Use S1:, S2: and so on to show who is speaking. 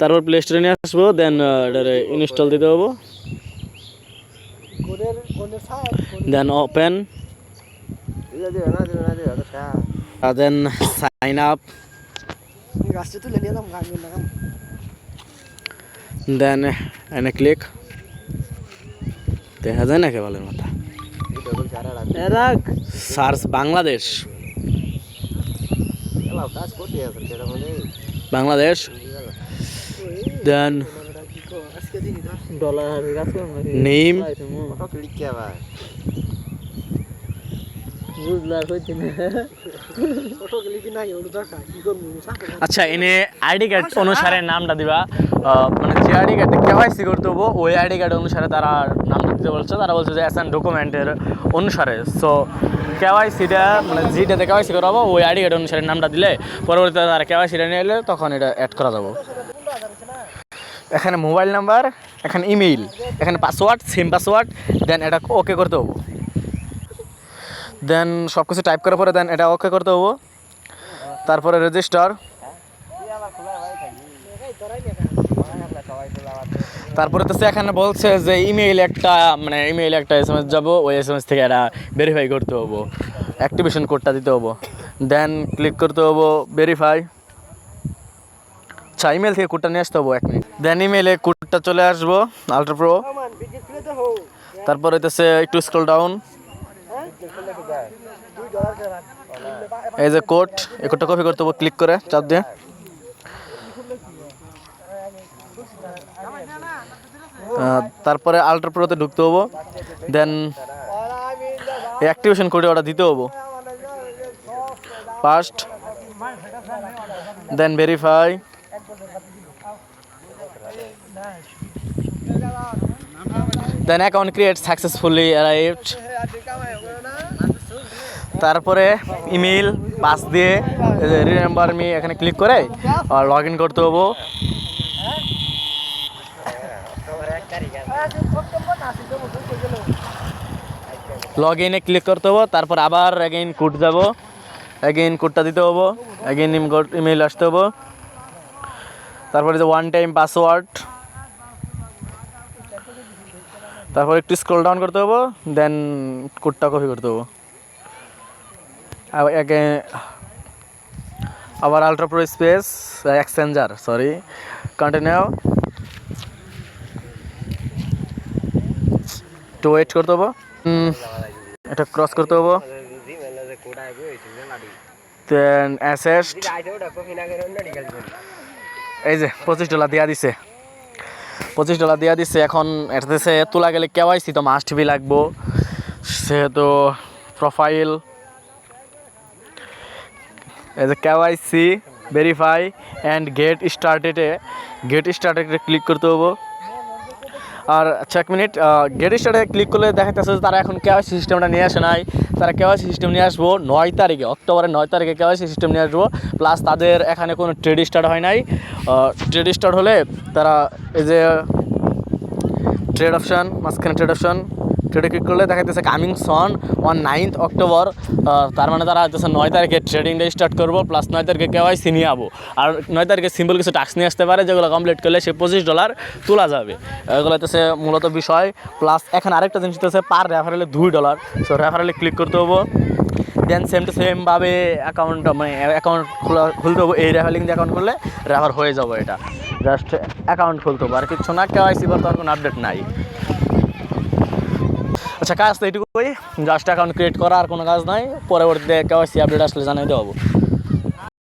S1: তারপর প্লে স্টোরে নিয়ে আসবো, দেন এটারে ইনস্টল দিতে হবো, then open, then sign up, then এনে ক্লিক। দেখা যায় না কেবলের মাথা, search Bangladesh, Bangladesh, then name, আচ্ছা এনে আইডি কার্ড অনুসারে নামটা দিবা, মানে যে আইডি কার্ডে কেওয়াইসি করতে হবো ওই আইডি কার্ড অনুসারে তারা নামটা দিতে বলছে। তারা বলছে যে এসএন ডকুমেন্টের অনুসারে। সো কেওয়াইসিটা মানে যেটাতে কেওয়াইসি করাবো ওই আইডি কার্ড অনুসারে নামটা দিলে পরবর্তীতে তারা কেওয়াইসিটা নিয়ে এলে তখন এটা অ্যাড করা যাবো। এখানে মোবাইল নাম্বার, এখানে ইমেইল, এখানে পাসওয়ার্ড, সেম পাসওয়ার্ড, দেন এটা ওকে করতে হবো। দেন সব কিছু টাইপ করার পরে দেন এটা ওকে করতে হবো। তারপরে রেজিস্টার, তারপরে তো এখানে বলছে যে ইমেইল একটা SMS যাবো, ওই SMS থেকে এটা ভেরিফাই করতে হবো, অ্যাক্টিভেশন কোডটা দিতে হবো, দেন ক্লিক করতে হবো ভেরিফাই। আচ্ছা ইমেল থেকে কোডটা নিয়ে আসতে হবো 1 মিনিট। দেন ইমেইলে কোডটা চলে আসবো আলট্রা প্রো। তারপর হইতেছে একটু স্ক্রল ডাউন, এই যে কোড, এই কোডটা কপি করতে হবো ক্লিক করে চাপ দিয়ে। তারপরে আলট্রা প্রোতে ঢুকতে হবো, দেন অ্যাক্টিভেশন কোডে ওটা দিতে হবো ফার্স্ট, দেন ভেরিফাই, দেন অ্যাকাউন্ট ক্রিয়েট সাকসেসফুলি অ্যারাইভড। তারপরে ইমেল পাস দিয়ে রিমেম্বার মি এখানে ক্লিক করে লগ ইন করতে হবো। লগ ইনে ক্লিক করতে হবো, তারপর আবার অ্যাগেইন কোড যাবো, অ্যাগেইন কোডটা দিতে হবো, অ্যাগেইন ইমেল আসতে হবো। তারপরে যে ওয়ান টাইম পাসওয়ার্ড, তারপর একটু স্ক্রল ডাউন করতে হবো, দেন কোডটা কপি করতে হবো। আবার ultra pro space exchanger, sorry, continue, একটু ওয়েট করতে হবো, এটা ক্রস করতে হবো, দেন অ্যাসেস্ট, এই যে $25 দিয়া দিছে, $25 দিয়া দিছে। এখন এটাতে তোলা গেলে কেওয়াইসি তো মাস্ট বি লাগবো, সেহেতু প্রোফাইল, এই যে কেওয়াইসি ভেরিফাই অ্যান্ড গেট স্টার্টেডে ক্লিক করতে হবো। আর আচ্ছা 1 মিনিট, গেট স্টার্টে ক্লিক করলে দেখাচ্ছে যে তারা এখন কেওয়াইসি সিস্টেমটা নিয়ে আসে নাই। তারা কেওয়াইসি সিস্টেম নিয়ে আসবো 9 তারিখে, অক্টোবরের 9 তারিখে কেওয়াইসি সিস্টেম নিয়ে আসবো। প্লাস তাদের এখানে কোনো ট্রেড স্টার্ট হয় নাই। ট্রেড স্টার্ট হলে তারা এই যে ট্রেড অপশান, মাঝখানে ট্রেডে ক্লিক করলে দেখা যাচ্ছে coming Son on 9th October. তার মানে তারা হচ্ছে 9 তারিখে ট্রেডিংটা স্টার্ট করবো, প্লাস 9 তারিখে কেওয়াইসি নিয়ে যাবো। আর 9 তারিখে সিম্পল কিছু টাস্ক নিয়ে আসতে পারে, যেগুলো কমপ্লিট করলে সে $25 তোলা যাবে। এগুলো হচ্ছে মূলত বিষয়। প্লাস এখানে আরেকটা জিনিস হচ্ছে পার রেফারেলে $2। সো রেফারেলে ক্লিক করতে হবো, দেন সেম টু সেমভাবে অ্যাকাউন্ট খুলতে হবো। এই রেফার লিঙ্ক দিয়ে অ্যাকাউন্ট করলে রেফার হয়ে যাবো। এটা জাস্ট অ্যাকাউন্ট খুলতে হবো, আর কিছু না। কেওয়াইসি বর্তমান কোনো আপডেট নাই। আচ্ছা কাজ তো এইটুকুই, জাস্ট অ্যাকাউন্ট ক্রিয়েট করা, আর কোনো কাজ নাই। পরবর্তীতে কেওয়াইসি আপডেট আসলে জানাই দেবো।